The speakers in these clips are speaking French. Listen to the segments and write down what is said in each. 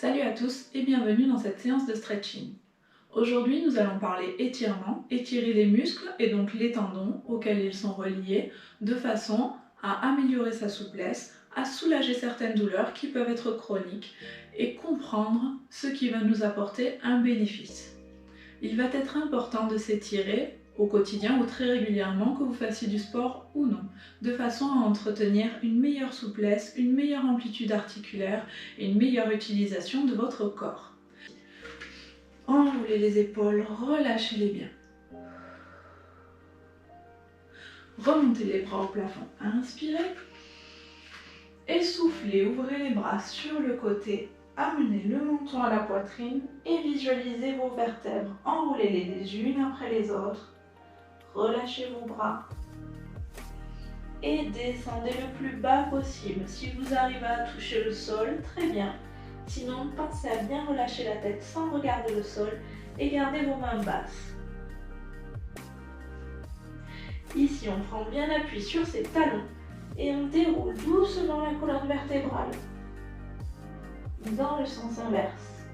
Salut à tous et bienvenue dans cette séance de stretching. Aujourd'hui, nous allons parler étirement, étirer les muscles et donc les tendons auxquels ils sont reliés, de façon à améliorer sa souplesse, à soulager certaines douleurs qui peuvent être chroniques et comprendre ce qui va nous apporter un bénéfice. Il va être important de s'étirer au quotidien ou très régulièrement, que vous fassiez du sport ou non, de façon à entretenir une meilleure souplesse, une meilleure amplitude articulaire et une meilleure utilisation de votre corps. Enroulez les épaules, relâchez-les bien. Remontez les bras au plafond, inspirez. Essoufflez, ouvrez les bras sur le côté, amenez le menton à la poitrine et visualisez vos vertèbres. Enroulez-les les unes après les autres. Relâchez vos bras et descendez le plus bas possible. Si vous arrivez à toucher le sol, très bien. Sinon, pensez à bien relâcher la tête sans regarder le sol et gardez vos mains basses. Ici, on prend bien appui sur ses talons et on déroule doucement la colonne vertébrale dans le sens inverse.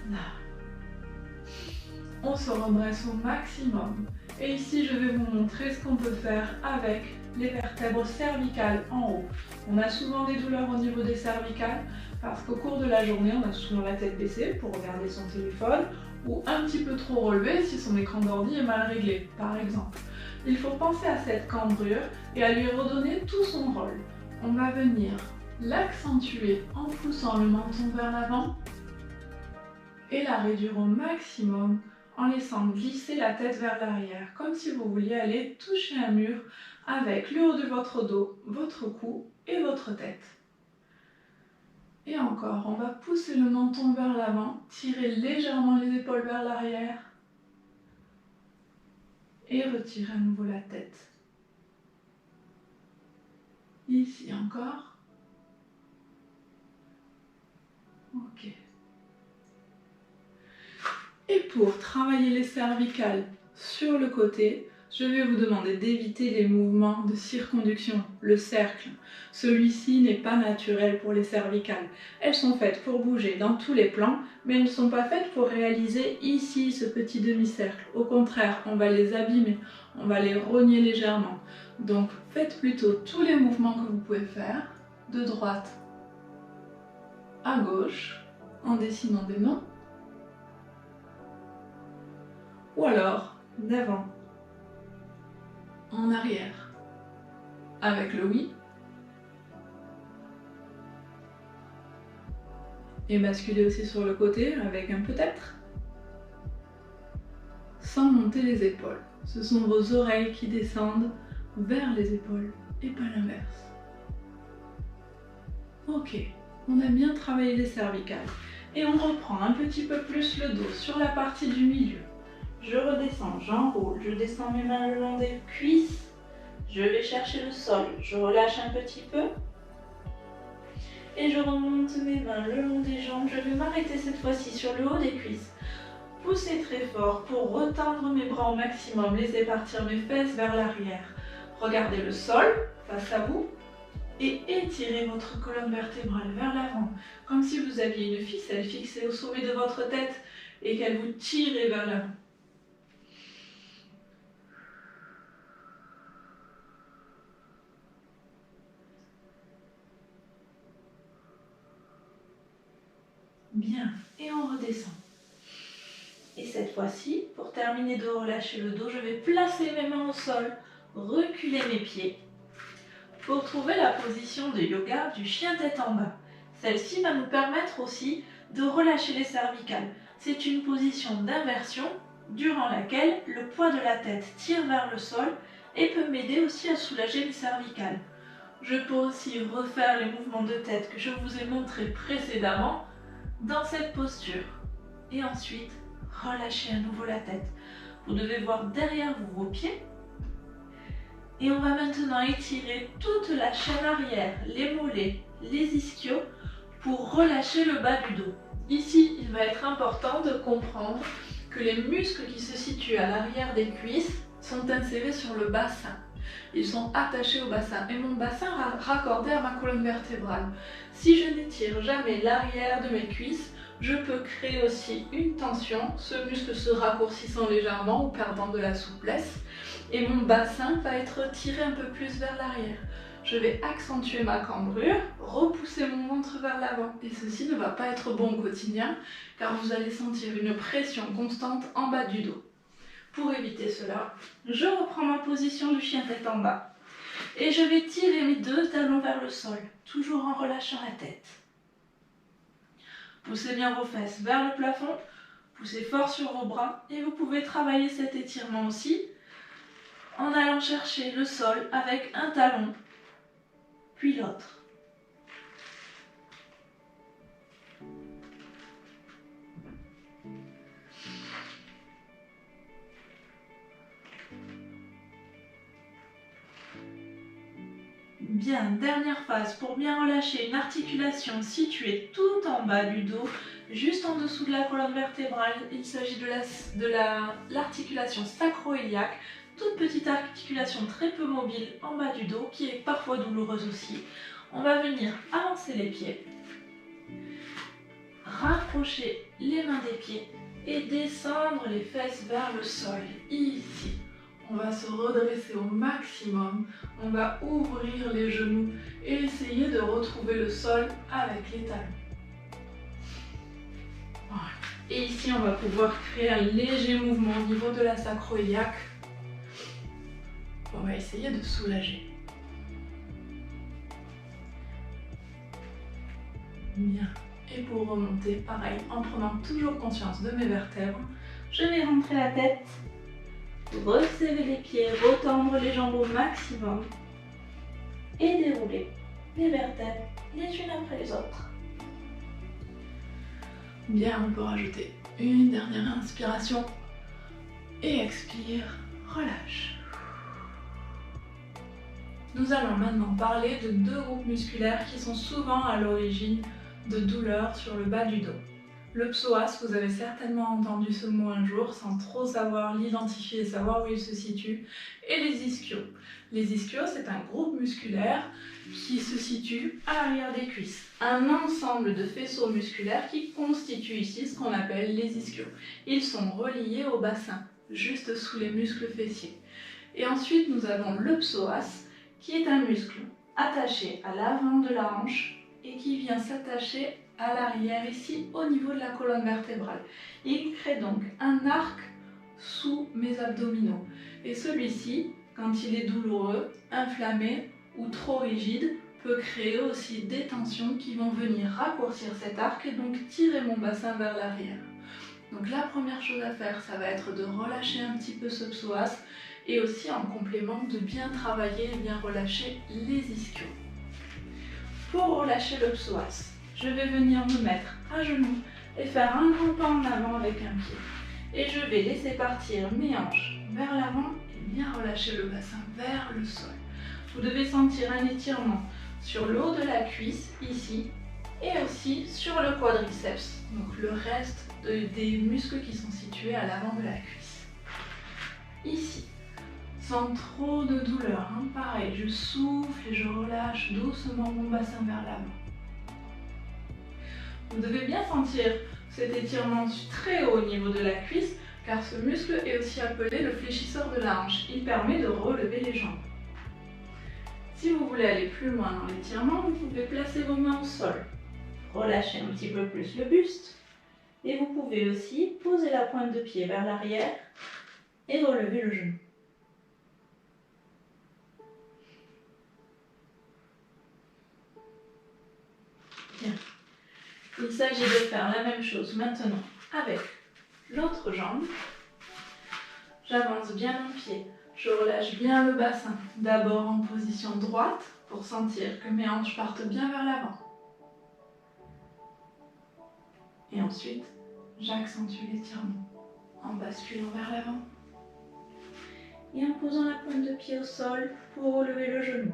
Là. On se redresse au maximum. Et ici, je vais vous montrer ce qu'on peut faire avec les vertèbres cervicales en haut. On a souvent des douleurs au niveau des cervicales parce qu'au cours de la journée, on a souvent la tête baissée pour regarder son téléphone ou un petit peu trop relevé si son écran d'ordi est mal réglé, par exemple. Il faut penser à cette cambrure et à lui redonner tout son rôle. On va venir l'accentuer en poussant le menton vers l'avant et la réduire au maximum en laissant glisser la tête vers l'arrière, comme si vous vouliez aller toucher un mur avec le haut de votre dos, votre cou et votre tête. Et encore, on va pousser le menton vers l'avant, tirer légèrement les épaules vers l'arrière et retirer à nouveau la tête. Ici encore. Ok. Et pour travailler les cervicales sur le côté, je vais vous demander d'éviter les mouvements de circonduction, le cercle. Celui-ci n'est pas naturel pour les cervicales. Elles sont faites pour bouger dans tous les plans, mais elles ne sont pas faites pour réaliser ici ce petit demi-cercle. Au contraire, on va les abîmer, on va les rogner légèrement. Donc faites plutôt tous les mouvements que vous pouvez faire, de droite à gauche, en dessinant des noms. Ou alors d'avant en arrière avec le oui et basculer aussi sur le côté avec un peut-être sans monter les épaules. Ce sont vos oreilles qui descendent vers les épaules et pas l'inverse. Ok, on a bien travaillé les cervicales et on reprend un petit peu plus le dos sur la partie du milieu. Je redescends, j'enroule, je descends mes mains le long des cuisses, je vais chercher le sol, je relâche un petit peu et je remonte mes mains le long des jambes. Je vais m'arrêter cette fois-ci sur le haut des cuisses. Poussez très fort pour retendre mes bras au maximum, laissez partir mes fesses vers l'arrière. Regardez le sol face à vous et étirez votre colonne vertébrale vers l'avant, comme si vous aviez une ficelle fixée au sommet de votre tête et qu'elle vous tirait vers l'avant. Bien, et on redescend. Et cette fois-ci, pour terminer de relâcher le dos, je vais placer mes mains au sol, reculer mes pieds pour trouver la position de yoga du chien tête en bas. Celle-ci va nous permettre aussi de relâcher les cervicales. C'est une position d'inversion durant laquelle le poids de la tête tire vers le sol et peut m'aider aussi à soulager les cervicales. Je peux aussi refaire les mouvements de tête que je vous ai montrés précédemment dans cette posture. Et ensuite, relâchez à nouveau la tête. Vous devez voir derrière vous vos pieds. Et on va maintenant étirer toute la chaîne arrière, les mollets, les ischios, pour relâcher le bas du dos. Ici, il va être important de comprendre que les muscles qui se situent à l'arrière des cuisses sont insérés sur le bassin. Ils sont attachés au bassin et mon bassin raccordé à ma colonne vertébrale. Si je n'étire jamais l'arrière de mes cuisses, je peux créer aussi une tension, ce muscle se raccourcissant légèrement ou perdant de la souplesse, et mon bassin va être tiré un peu plus vers l'arrière. Je vais accentuer ma cambrure, repousser mon ventre vers l'avant, et ceci ne va pas être bon au quotidien, car vous allez sentir une pression constante en bas du dos. Pour éviter cela, je reprends ma position du chien tête en bas, et je vais tirer mes deux talons vers le sol, toujours en relâchant la tête. Poussez bien vos fesses vers le plafond, poussez fort sur vos bras et vous pouvez travailler cet étirement aussi en allant chercher le sol avec un talon, puis l'autre. Bien, dernière phase pour bien relâcher une articulation située tout en bas du dos, juste en dessous de la colonne vertébrale. Il s'agit de l'articulation sacro-iliaque, toute petite articulation très peu mobile en bas du dos qui est parfois douloureuse aussi. On va venir avancer les pieds, rapprocher les mains des pieds et descendre les fesses vers le sol, ici. On va se redresser au maximum, on va ouvrir les genoux et essayer de retrouver le sol avec les talons. Voilà. Et ici, on va pouvoir créer un léger mouvement au niveau de la sacro-iliaque. On va essayer de soulager. Bien. Et pour remonter, pareil, en prenant toujours conscience de mes vertèbres, je vais rentrer la tête, resserrer les pieds, retendre les jambes au maximum et dérouler les vertèbres les unes après les autres. Bien, on peut rajouter une dernière inspiration et expire, relâche. Nous allons maintenant parler de deux groupes musculaires qui sont souvent à l'origine de douleurs sur le bas du dos. Le psoas, vous avez certainement entendu ce mot un jour sans trop savoir l'identifier et savoir où il se situe, et les ischios. Les ischios, c'est un groupe musculaire qui se situe à l'arrière des cuisses. Un ensemble de faisceaux musculaires qui constituent ici ce qu'on appelle les ischios. Ils sont reliés au bassin, juste sous les muscles fessiers. Et ensuite, nous avons le psoas, qui est un muscle attaché à l'avant de la hanche et qui vient s'attacher à l'arrière ici au niveau de la colonne vertébrale. Il crée donc un arc sous mes abdominaux. Et celui-ci, quand il est douloureux, inflammé ou trop rigide, peut créer aussi des tensions qui vont venir raccourcir cet arc et donc tirer mon bassin vers l'arrière. Donc la première chose à faire, ça va être de relâcher un petit peu ce psoas et aussi en complément de bien travailler et bien relâcher les ischios. Pour relâcher le psoas, je vais venir me mettre à genoux et faire un grand pas en avant avec un pied. Et je vais laisser partir mes hanches vers l'avant et bien relâcher le bassin vers le sol. Vous devez sentir un étirement sur le haut de la cuisse, ici, et aussi sur le quadriceps, donc le reste des muscles qui sont situés à l'avant de la cuisse. Ici. Sans trop de douleur, hein. Pareil, je souffle et je relâche doucement mon bassin vers l'avant. Vous devez bien sentir cet étirement très haut au niveau de la cuisse, car ce muscle est aussi appelé le fléchisseur de la hanche. Il permet de relever les jambes. Si vous voulez aller plus loin dans l'étirement, vous pouvez placer vos mains au sol. Relâchez un petit peu plus le buste. Et vous pouvez aussi poser la pointe de pied vers l'arrière et relever le genou. Bien. Il s'agit de faire la même chose maintenant avec l'autre jambe. J'avance bien mon pied, je relâche bien le bassin, d'abord en position droite pour sentir que mes hanches partent bien vers l'avant. Et ensuite, j'accentue l'étirement en basculant vers l'avant et en posant la pointe de pied au sol pour relever le genou.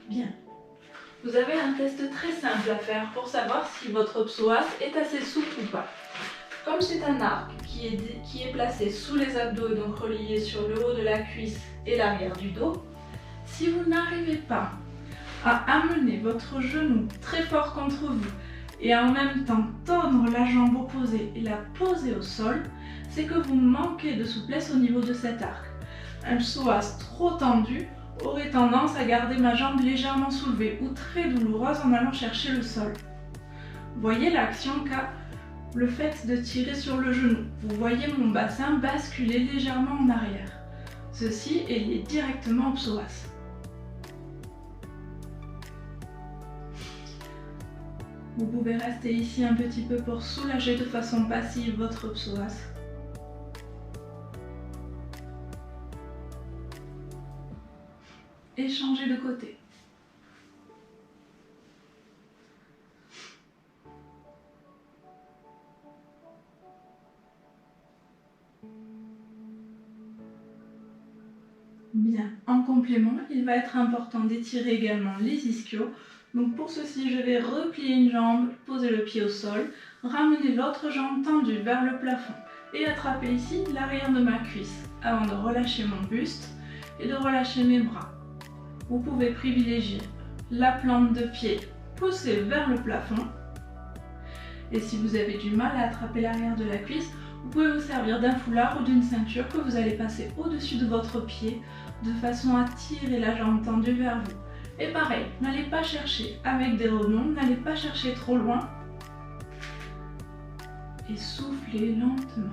Bien. Vous avez un test très simple à faire pour savoir si votre psoas est assez souple ou pas. Comme c'est un arc qui est placé sous les abdos et donc relié sur le haut de la cuisse et l'arrière du dos, si vous n'arrivez pas à amener votre genou très fort contre vous et en même temps tendre la jambe opposée et la poser au sol, c'est que vous manquez de souplesse au niveau de cet arc. Un psoas trop tendu aurait tendance à garder ma jambe légèrement soulevée ou très douloureuse en allant chercher le sol. Voyez l'action qu'a le fait de tirer sur le genou. Vous voyez mon bassin basculer légèrement en arrière. Ceci est lié directement au psoas. Vous pouvez rester ici un petit peu pour soulager de façon passive votre psoas. Et changer de côté. Bien, en complément, il va être important d'étirer également les ischios. Donc pour ceci, je vais replier une jambe, poser le pied au sol, ramener l'autre jambe tendue vers le plafond et attraper ici l'arrière de ma cuisse avant de relâcher mon buste et de relâcher mes bras. Vous pouvez privilégier la plante de pied poussée vers le plafond. Et si vous avez du mal à attraper l'arrière de la cuisse, vous pouvez vous servir d'un foulard ou d'une ceinture que vous allez passer au-dessus de votre pied de façon à tirer la jambe tendue vers vous. Et pareil, n'allez pas chercher avec des rebonds, n'allez pas chercher trop loin. Et soufflez lentement.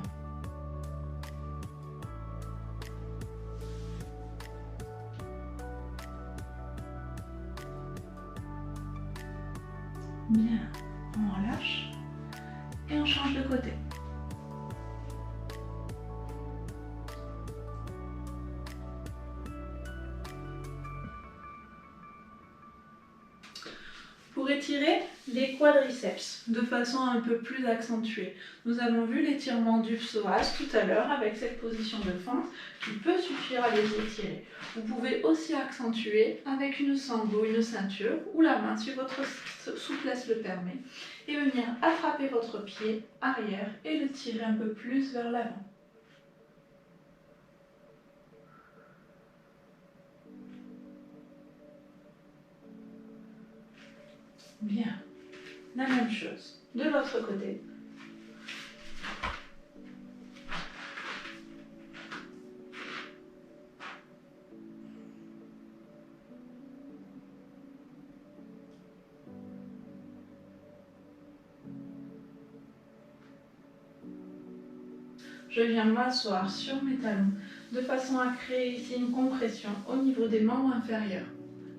Bien, on relâche et on change de côté. Pour étirer les quadriceps de façon un peu plus accentuée, nous avons vu l'étirement du psoas tout à l'heure avec cette position de fente qui peut suffire à les étirer. Vous pouvez aussi accentuer avec une sangle ou une ceinture ou la main si votre souplesse le permet et venir attraper votre pied arrière et le tirer un peu plus vers l'avant. Bien, la même chose de l'autre côté. Je viens m'asseoir sur mes talons de façon à créer ici une compression au niveau des membres inférieurs.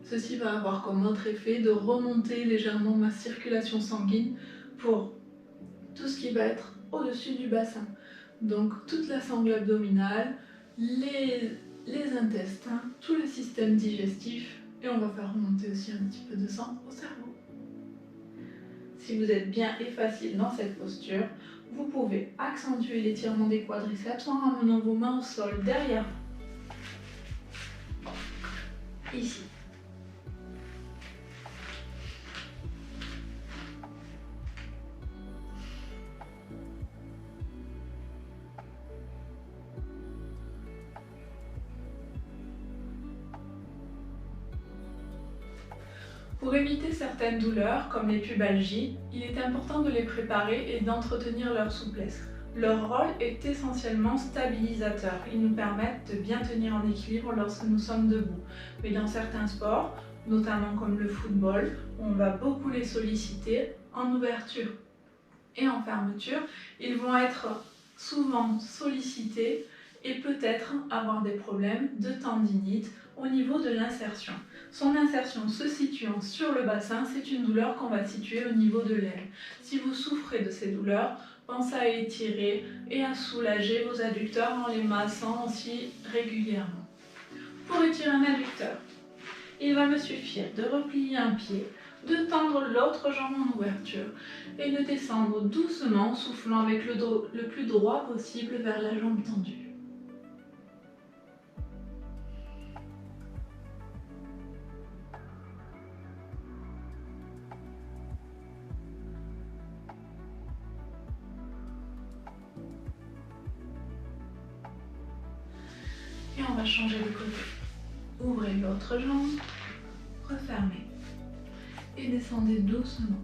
Ceci va avoir comme autre effet de remonter légèrement ma circulation sanguine pour tout ce qui va être au-dessus du bassin. Donc toute la sangle abdominale, les intestins, tout le système digestif et on va faire remonter aussi un petit peu de sang au cerveau. Si vous êtes bien et facile dans cette posture, vous pouvez accentuer l'étirement des quadriceps en ramenant vos mains au sol derrière vous. Ici. Pour éviter certaines douleurs, comme les pubalgies, il est important de les préparer et d'entretenir leur souplesse. Leur rôle est essentiellement stabilisateur. Ils nous permettent de bien tenir en équilibre lorsque nous sommes debout. Mais dans certains sports, notamment comme le football, on va beaucoup les solliciter en ouverture et en fermeture. Ils vont être souvent sollicités et peut-être avoir des problèmes de tendinite au niveau de l'insertion. Son insertion se situant sur le bassin, c'est une douleur qu'on va situer au niveau de l'aile. Si vous souffrez de ces douleurs, pensez à étirer et à soulager vos adducteurs en les massant aussi régulièrement. Pour étirer un adducteur, il va me suffire de replier un pied, de tendre l'autre jambe en ouverture et de descendre doucement en soufflant avec le dos le plus droit possible vers la jambe tendue. Et on va changer de côté. Ouvrez l'autre jambe, refermez et descendez doucement.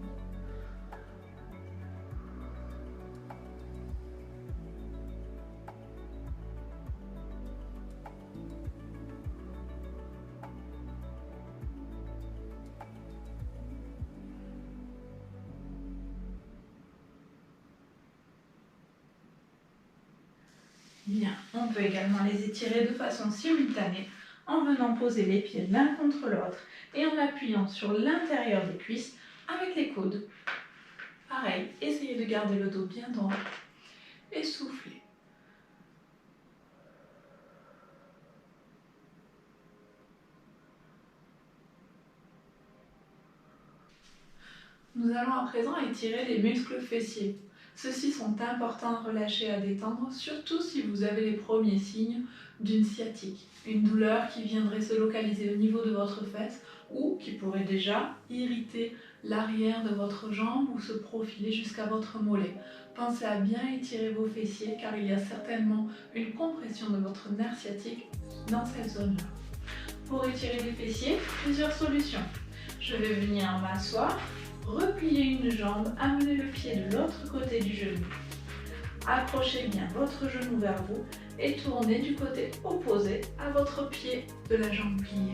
Bien, on peut également les étirer de façon simultanée en venant poser les pieds l'un contre l'autre et en appuyant sur l'intérieur des cuisses avec les coudes. Pareil, essayez de garder le dos bien droit et soufflez. Nous allons à présent étirer les muscles fessiers. Ceux-ci sont importants à relâcher et à détendre, surtout si vous avez les premiers signes d'une sciatique, une douleur qui viendrait se localiser au niveau de votre fesse ou qui pourrait déjà irriter l'arrière de votre jambe ou se profiler jusqu'à votre mollet. Pensez à bien étirer vos fessiers car il y a certainement une compression de votre nerf sciatique dans cette zone-là. Pour étirer les fessiers, plusieurs solutions. Je vais venir m'asseoir, replier une jambe, amener le pied de l'autre côté du genou. Accrochez bien votre genou vers vous et tournez du côté opposé à votre pied de la jambe pliée.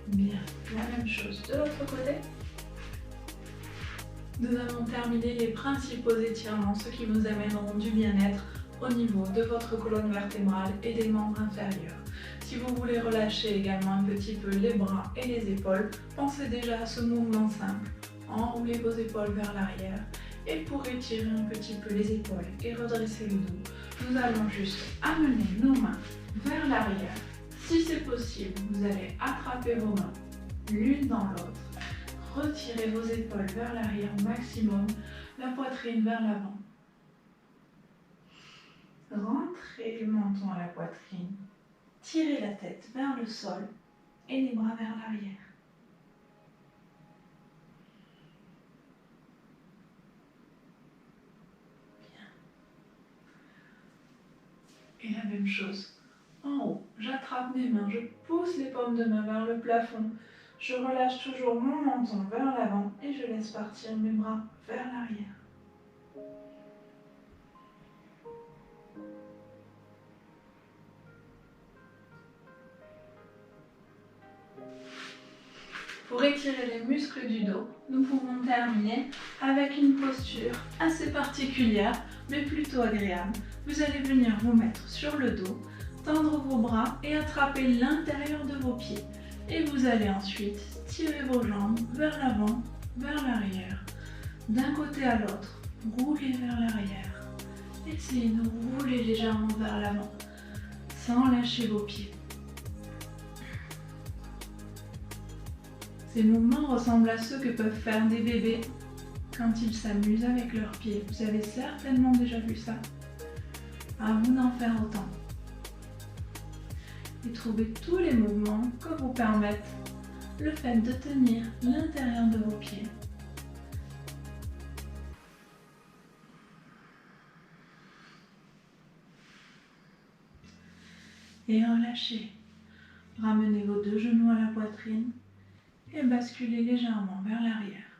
Bien, la même chose de l'autre côté. Nous avons terminé les principaux étirements, ceux qui vous amèneront du bien-être au niveau de votre colonne vertébrale et des membres inférieurs. Si vous voulez relâcher également un petit peu les bras et les épaules, pensez déjà à ce mouvement simple. Enroulez vos épaules vers l'arrière et pour étirer un petit peu les épaules et redresser le dos, nous allons juste amener nos mains vers l'arrière. Si c'est possible, vous allez attraper vos mains l'une dans l'autre. Retirez vos épaules vers l'arrière au maximum, la poitrine vers l'avant. Rentrez le menton à la poitrine. Tirez la tête vers le sol et les bras vers l'arrière. Bien. Et la même chose. En haut, j'attrape mes mains, je pousse les paumes de main vers le plafond. Je relâche toujours mon menton vers l'avant et je laisse partir mes bras vers l'arrière. Pour étirer les muscles du dos, nous pouvons terminer avec une posture assez particulière, mais plutôt agréable. Vous allez venir vous mettre sur le dos, tendre vos bras et attraper l'intérieur de vos pieds. Et vous allez ensuite tirer vos jambes vers l'avant, vers l'arrière, d'un côté à l'autre, rouler vers l'arrière. Essayez de rouler légèrement vers l'avant, sans lâcher vos pieds. Ces mouvements ressemblent à ceux que peuvent faire des bébés quand ils s'amusent avec leurs pieds. Vous avez certainement déjà vu ça. À vous d'en faire autant. Et trouvez tous les mouvements que vous permettent le fait de tenir l'intérieur de vos pieds. Et relâchez. Ramenez vos deux genoux à la poitrine et basculez légèrement vers l'arrière.